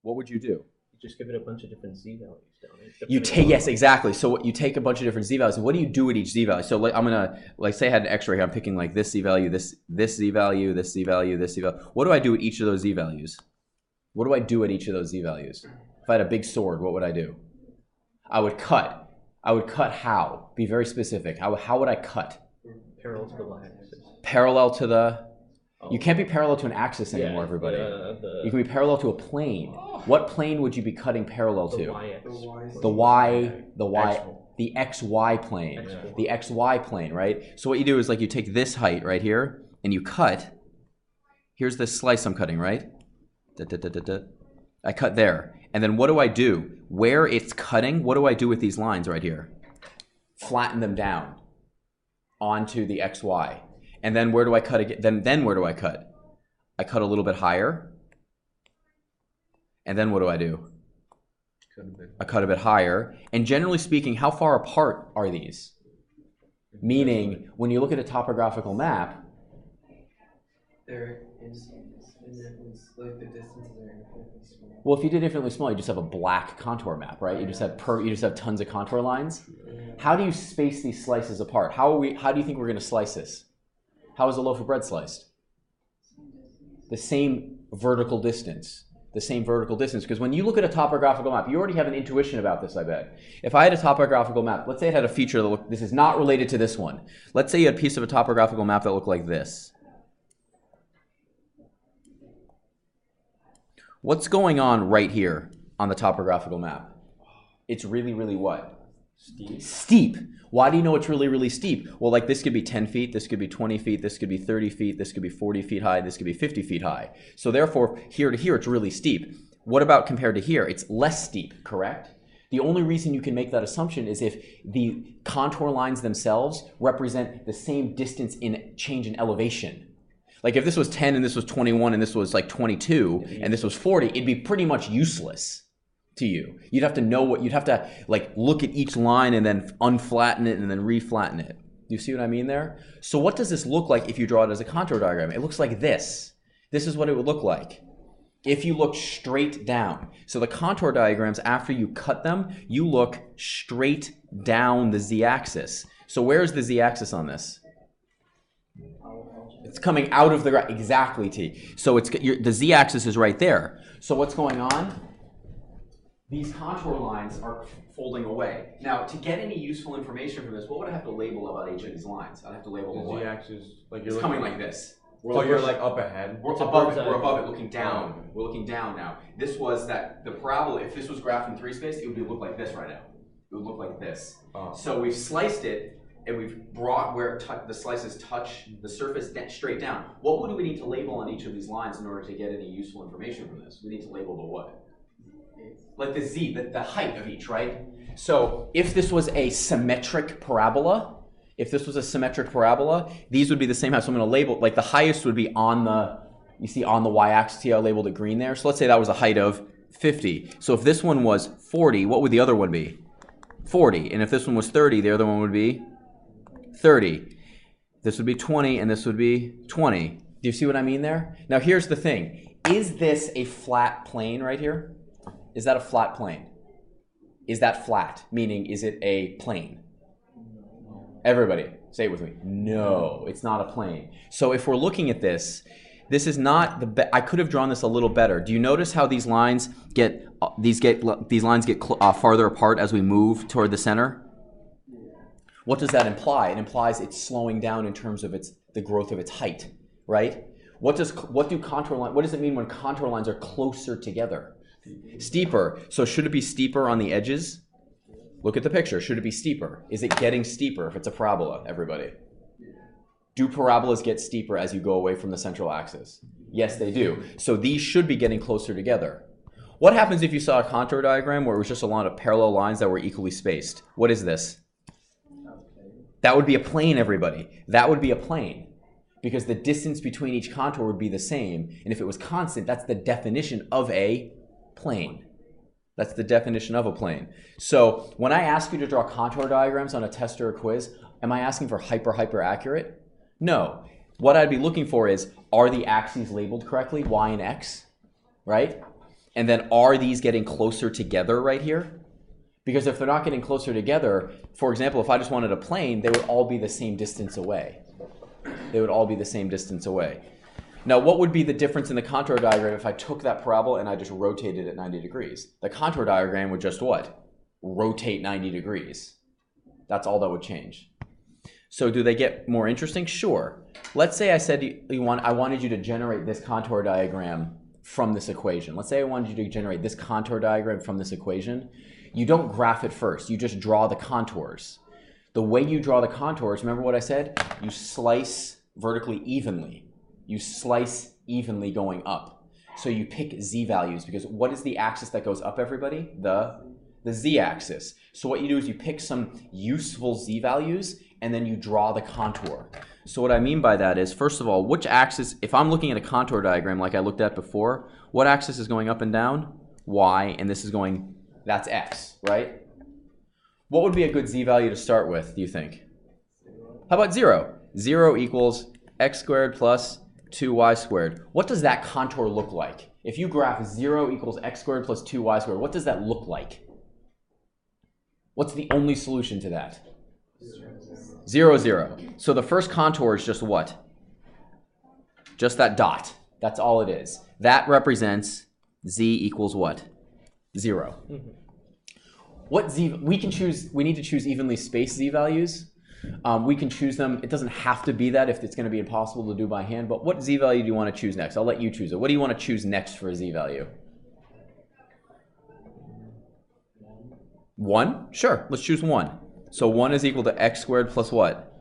what would you do? Just give it a bunch of different z values down it. You take, yes, exactly. So you take a bunch of different z values. And what do you do at each z value? So like, I'm gonna say I had an x right here. I'm picking like this z value, this z value, this z value, this z value. What do I do at each of those z values? What do I do at each of those z values? If I had a big sword, what would I do? I would cut. I would cut how? Be very specific. How would I cut? Parallel to the y-axis. Parallel to the. You can't be parallel to an axis anymore, everybody. You can be parallel to a plane. What plane would you be cutting parallel to? The xy plane. The xy plane, right? So what you do is like you take this height right here and you cut. Here's this slice I'm cutting, right? I cut there. And then what do I do? Where it's cutting, what do I do with these lines right here? Flatten them down onto the xy. And then where do I cut again? Then where do I cut? I cut a little bit higher. And then what do I do? I cut a bit higher. And generally speaking, how far apart are these? Meaning, when you look at a topographical map, there is like the distances are infinitely small. well, if you did infinitely small, you just have a black contour map, right? You just have tons of contour lines. How do you space these slices apart? How do you think we're going to slice this? How is a loaf of bread sliced? The same vertical distance. The same vertical distance. Because when you look at a topographical map, you already have an intuition about this, I bet. If I had a topographical map, let's say it had a feature that looked, this is not related to this one. Let's say you had a piece of a topographical map that looked like this. What's going on right here on the topographical map? It's really, really what? Steep. Why do you know it's really, really steep? Well, like this could be 10 feet, this could be 20 feet, this could be 30 feet, this could be 40 feet high, this could be 50 feet high. So therefore, here to here, it's really steep. What about compared to here? It's less steep, correct? The only reason you can make that assumption is if the contour lines themselves represent the same distance in change in elevation. Like if this was 10 and this was 21 and this was like 22 and this was 40, it'd be pretty much useless to you. You'd have to know what, you'd have to like look at each line and then unflatten it and then reflatten it. Do you see what I mean there? So what does this look like if you draw it as a contour diagram? It looks like this. This is what it would look like if you look straight down. So the contour diagrams, after you cut them, you look straight down the z-axis. So where's the z-axis on this? It's coming out of the ground. Exactly, T. So the z-axis is right there. So what's going on? These contour lines are folding away. Now, to get any useful information from this, what would I have to label about each of these lines? I'd have to label the z-axis, like it's coming like this. You're like up ahead. We're above it. We're above it, looking down. We're looking down now. This was the parabola. If this was graphed in 3 space, it would look like this right now. It would look like this. So we've sliced it, and we've brought where the slices touch the surface straight down. What would we need to label on each of these lines in order to get any useful information from this? We need to label the what? Like the z, the height of each, right? So if this was a symmetric parabola, these would be the same height. So I'm going to label, like the highest would be on the, you see on the y-axis, see how I labeled it green there? So let's say that was a height of 50. So if this one was 40, what would the other one be? 40. And if this one was 30, the other one would be 30. This would be 20, and this would be 20. Do you see what I mean there? Now here's the thing. Is this a flat plane right here? Is that a flat plane? Is that flat? Meaning, is it a plane? Everybody, say it with me. No, it's not a plane. So if we're looking at this, this is not I could have drawn this a little better. Do you notice how these lines get farther apart as we move toward the center? What does that imply? It implies it's slowing down in terms of the growth of its height, right? What does it mean when contour lines are closer together? Steeper. So should it be steeper on the edges? Look at the picture. Should it be steeper? Is it getting steeper if it's a parabola, everybody? Do parabolas get steeper as you go away from the central axis? Yes, they do. So these should be getting closer together. What happens if you saw a contour diagram where it was just a lot of parallel lines that were equally spaced? What is this? That would be a plane, everybody. That would be a plane. Because the distance between each contour would be the same. And if it was constant, that's the definition of a plane. That's the definition of a plane. So when I ask you to draw contour diagrams on a test or a quiz, am I asking for hyper accurate? No. What I'd be looking for is, are the axes labeled correctly, y and x, right? And then are these getting closer together right here? Because if they're not getting closer together, for example, if I just wanted a plane, they would all be the same distance away. They would all be the same distance away. Now, what would be the difference in the contour diagram if I took that parabola and I just rotated it 90 degrees? The contour diagram would just what? Rotate 90 degrees. That's all that would change. So do they get more interesting? Sure. Let's say I said I wanted you to generate this contour diagram from this equation. Let's say I wanted you to generate this contour diagram from this equation. You don't graph it first. You just draw the contours. The way you draw the contours, remember what I said? You slice vertically evenly. You slice evenly going up. So you pick z values because what is the axis that goes up, everybody? The z-axis. So what you do is you pick some useful z values and then you draw the contour. So what I mean by that is, first of all, which axis, if I'm looking at a contour diagram like I looked at before, what axis is going up and down? Y, and this is going, that's x, right? What would be a good z value to start with, do you think? How about 0? 0 equals x squared plus 2y squared. What does that contour look like? If you graph 0 equals x squared plus 2y squared, what does that look like? What's the only solution to that? 0, 0. So the first contour is just what? Just that dot. That's all it is. That represents z equals what? 0. What z, we can choose, we need to choose evenly spaced z values. We can choose them. It doesn't have to be that if it's going to be impossible to do by hand, but what z value do you want to choose next? I'll let you choose it. What do you want to choose next for a z value? 1? Sure, let's choose 1. So 1 is equal to x squared plus what?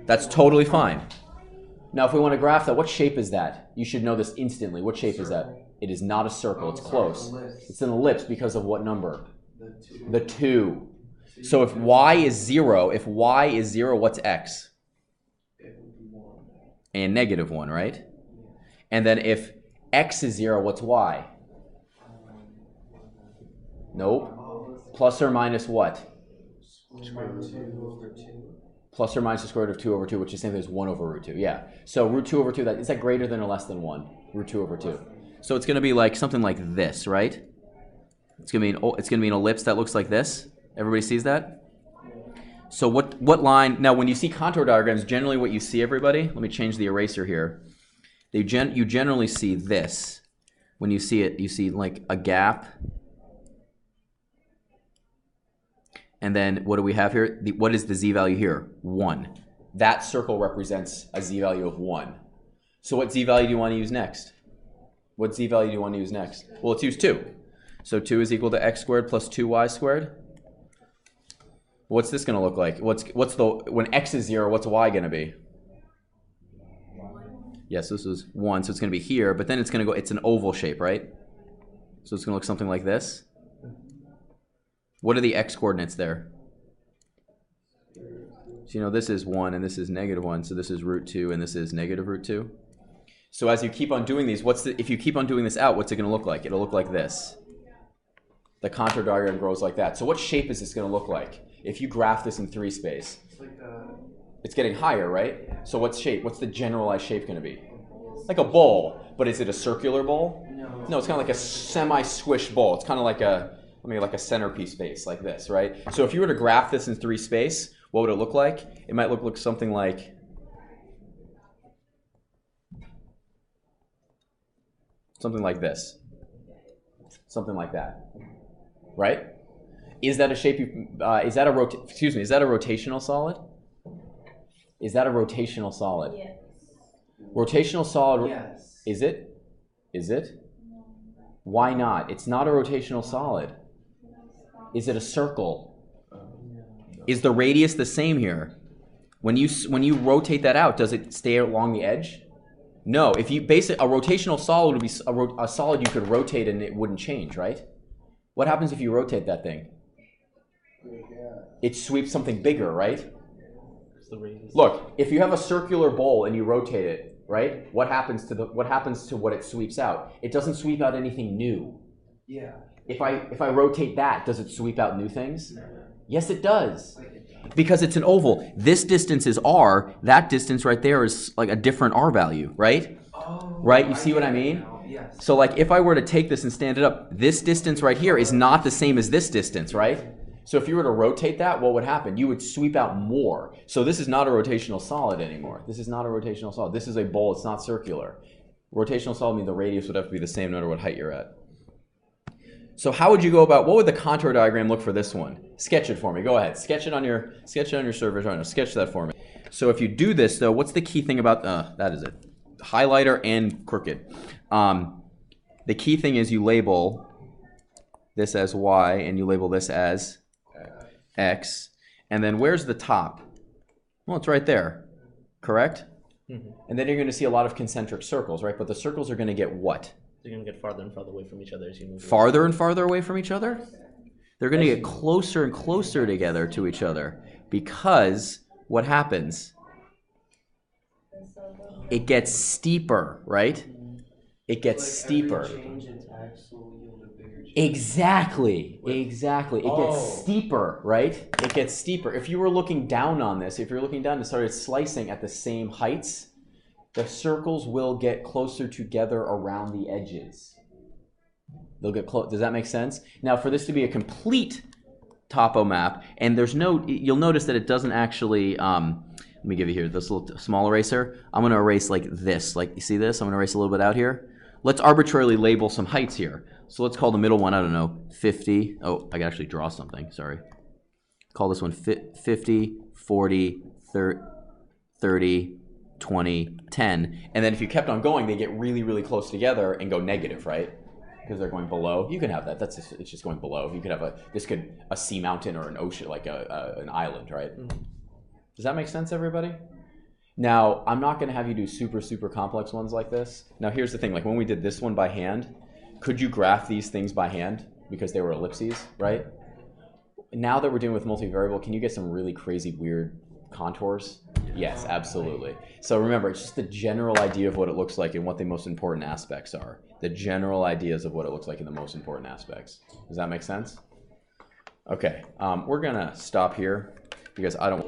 That's totally fine. Now if we want to graph that, what shape is that? You should know this instantly. What shape is that? It is not a circle. It's close. It's an ellipse because of what number? The 2. So if y is 0, what's x? And negative 1, right? And then if x is 0, what's y? Nope. Plus or minus what? Plus or minus the square root of 2 over 2, which is the same thing as 1 over root 2. Yeah. So root 2 over 2, is that greater than or less than 1? Root 2 over 2. So it's going to be like something like this, right? It's going to be an ellipse that looks like this. Everybody sees that? So what line? Now, when you see contour diagrams, generally what you see, everybody, let me change the eraser here. You generally see this. When you see it, you see like a gap. And then what do we have here? What is the z value here? 1. That circle represents a z value of 1. So what z value do you want to use next? What z value do you want to use next? Well, let's use 2. So 2 is equal to x squared plus 2y squared. What's this going to look like? When x is 0, what's y going to be? Yes, this is 1, so it's going to be here, but then it's going to go, it's an oval shape, right? So it's going to look something like this. What are the x coordinates there? So you know this is 1 and this is negative 1, so this is root 2 and this is negative root 2. So as you keep on doing these, if you keep on doing this out, what's it going to look like? It'll look like this. The contour diagram grows like that. So what shape is this going to look like? If you graph this in 3 space, it's getting higher, right? So what's the generalized shape going to be? Like a bowl, but is it a circular bowl? No, it's kind of like a semi-squish bowl. It's kind of like like a centerpiece base, like this, right? So if you were to graph this in 3 space, what would it look like? It might look something like this, something like that, right? Is that a shape? Is that a rotational solid? Is that a rotational solid? Yes. Rotational solid. Yes. Is it? Is it? Why not? It's not a rotational solid. Is it a circle? Is the radius the same here? When you rotate that out, does it stay along the edge? No. If you base it, a rotational solid would be a solid you could rotate and it wouldn't change, right? What happens if you rotate that thing? It sweeps something bigger, right? Look, if you have a circular bowl and you rotate it, right? What happens to what it sweeps out? It doesn't sweep out anything new. Yeah. If I rotate that, does it sweep out new things? No. Yes, it does. Because it's an oval. This distance is r. That distance right there is like a different r value, right? Oh, right? You see what I mean? Yes. So like if I were to take this and stand it up, this distance right here is not the same as this distance, right? So if you were to rotate that, what would happen? You would sweep out more. So this is not a rotational solid anymore. This is not a rotational solid. This is a bowl. It's not circular. Rotational solid means the radius would have to be the same no matter what height you're at. So how would you go about, what would the contour diagram look for this one? Sketch it for me. Go ahead. Sketch it on your server. Right now. Sketch that for me. So if you do this, though, what's the key thing about, that is it. Highlighter and crooked. The key thing is you label this as Y and you label this as X. And then where's the top? Well, it's right there, correct? Mm-hmm. And then you're going to see a lot of concentric circles, right? But the circles are going to get what? They're going to get farther and farther away from each other as you move. Farther and farther away from each other? They're going to get closer and closer together to each other because what happens? It gets steeper, right? It gets steeper. Every change in axle will yield a bigger change. Exactly. It Oh. gets steeper, right? It gets steeper. If you were looking down on this, if you're looking down and started slicing at the same heights, the circles will get closer together around the edges. They'll get close. Does that make sense? Now, for this to be a complete topo map, and there's no, you'll notice that it doesn't actually, let me give you here this little small eraser. I'm going to erase like this. Like, you see this? I'm going to erase a little bit out here. Let's arbitrarily label some heights here. So let's call the middle one, I don't know, 50. Oh, I can actually draw something. Sorry. Call this one 50, 40, 30, 20, 10. And then if you kept on going, they get really, really close together and go negative, right? Because they're going below. You can have that. It's just going below. You could have a sea mountain or an ocean, like an island, right? Does that make sense, everybody? Now, I'm not going to have you do super, super complex ones like this. Now, here's the thing. Like when we did this one by hand, could you graph these things by hand because they were ellipses, right? Now that we're dealing with multivariable, can you get some really crazy, weird contours? Yes, absolutely. So remember, it's just the general idea of what it looks like and what the most important aspects are. The general ideas of what it looks like in the most important aspects. Does that make sense? Okay, we're going to stop here because I don't...